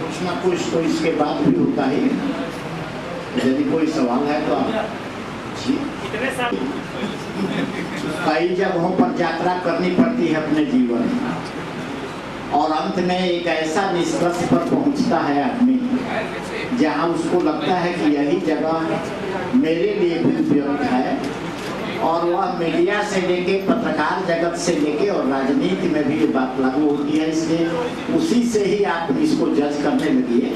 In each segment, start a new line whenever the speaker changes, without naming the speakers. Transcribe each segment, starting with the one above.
कुछ ना कुछ तो इसके बाद भी होता ही है। यदि कोई सवाल है तो आप कई जगहों पर यात्रा करनी पड़ती है अपने जीवन में, और अंत में एक ऐसा निष्कर्ष पर पहुंचता है आदमी जहां उसको लगता है कि यही जगह मेरे लिए भी उपयुक्त है, और वह मीडिया से लेके पत्रकार जगत से लेके और राजनीति में भी ये बात लागू होती है। इसलिए उसी से ही आप इसको जज करने लगिए।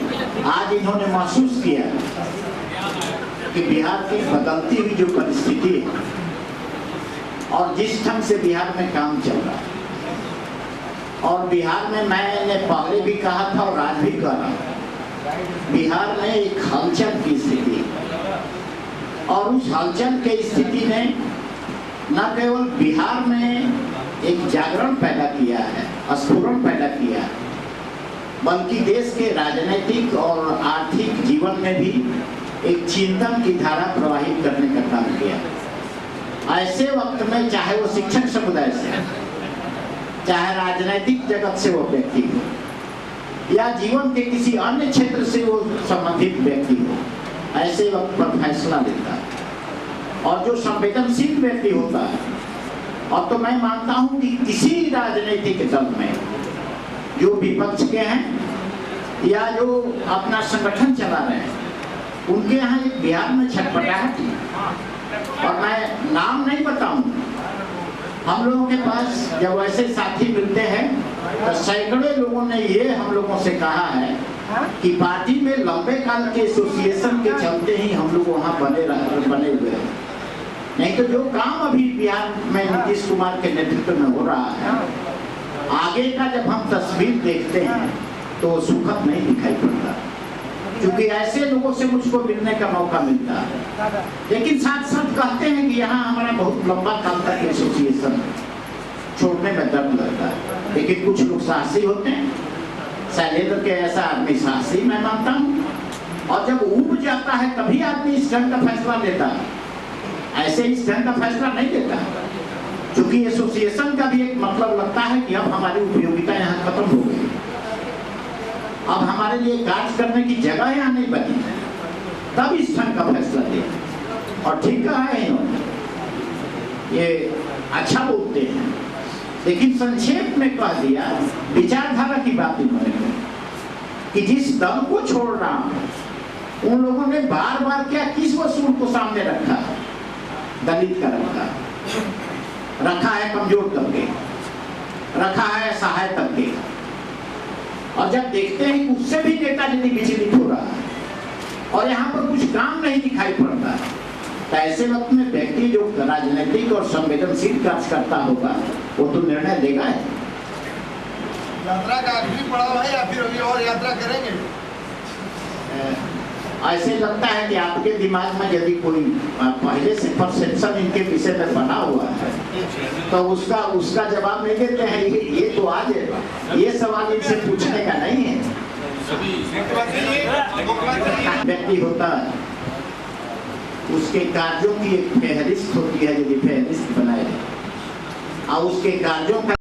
आज इन्होंने महसूस किया कि बिहार की बदलती हुई जो परिस्थिति है और जिस ढंग से बिहार में काम चल रहा है, और बिहार में मैंने पहले भी कहा था और आज भी कह रहा हूं, बिहार में एक हलचल की स्थिति है, और उस हलचल की स्थिति ने न केवल बिहार में एक जागरण पैदा किया है, स्फुरण पैदा किया है, बल्कि देश के राजनीतिक और आर्थिक जीवन में भी एक चिंतन की धारा प्रवाहित करने का काम किया। ऐसे वक्त में चाहे वो शिक्षक समुदाय से, चाहे राजनीतिक जगत से वो व्यक्ति हो, या जीवन के किसी अन्य क्षेत्र से वो संबंधित व्यक्ति हो, ऐसे वक्त पर फैसला लेता है। और जो संवेदनशील व्यक्ति होता है, और तो मैं मानता हूं कि किसी राजनीतिक दल में जो विपक्ष के हैं या जो अपना संगठन चला रहे हैं, उनके यहाँ एक बिहार में छटपटाहट है। और मैं नाम नहीं बताऊं, हम लोगों के पास जब ऐसे साथी मिलते हैं तो सैकड़ों लोगों ने ये हम लोगों से कहा है कि पार्टी में लंबे काल के एसोसिएशन के चलते ही हम लोग वहाँ बने हुए हैं। नहीं तो जो काम अभी बिहार में नीतीश कुमार के नेतृत्व में हो रहा है, आगे का जब हम तस्वीर देखते हैं तो सुखद नहीं दिखाई पड़ता, क्योंकि ऐसे लोगों से मुझको मिलने का मौका मिलता है। लेकिन साथ साथ कहते हैं कि यहाँ हमारा बहुत लंबा काल तक एसोसिएशन छोड़ने में दर्द लगता है। लेकिन कुछ लोग साहसी होते हैं, शैलेंद्र के ऐसा आदमी साहसी मैं मानता हूँ, और जब ऊब जाता है तभी आदमी इस ढंग का फैसला लेता है, ऐसे इस ढंग का फैसला नहीं लेता। क्योंकि एसोसिएशन का भी एक मतलब लगता है कि अब हमारी उपयोगिता यहाँ खत्म हो गई, अब हमारे लिए कार्य करने की जगह यहाँ नहीं बनी, तब इस ढंग का फैसला लिया। और ठीक कहा है इन्होंने, ये अच्छा बोलते हैं, लेकिन संक्षेप में कह दिया, विचारधारा की बात इन्होंने कि जिस दल को छोड़ रहा हूं, उन लोगों ने बार बार क्या किस वसूल को सामने रखा, दलित का रखा है, कमजोर तबके रखा है, असहाय तबके। और जब देखते हैं कि उससे भी नेता यदि विचलित हो रहा है और यहाँ पर कुछ काम नहीं दिखाई पड़ता, तो ऐसे वक्त में व्यक्ति जो राजनीतिक और संवेदनशील कार्य करता होगा वो तो निर्णय देगा है।
यात्रा का आखिरी पड़ाव है या फिर अभी और यात्रा करेंगे?
ऐसे लगता है कि आपके दिमाग में यदि कोई पहले से परसेप्शन इनके विषय में बना हुआ है तो उसका जवाब नहीं देते हैं। ये तो आज ये सवाल इनसे पूछने का नहीं है। व्यक्ति होता है, उसके कार्यों की एक फहरिस्त होती है, यदि फहरिस्त बनाए और उसके कार्यों का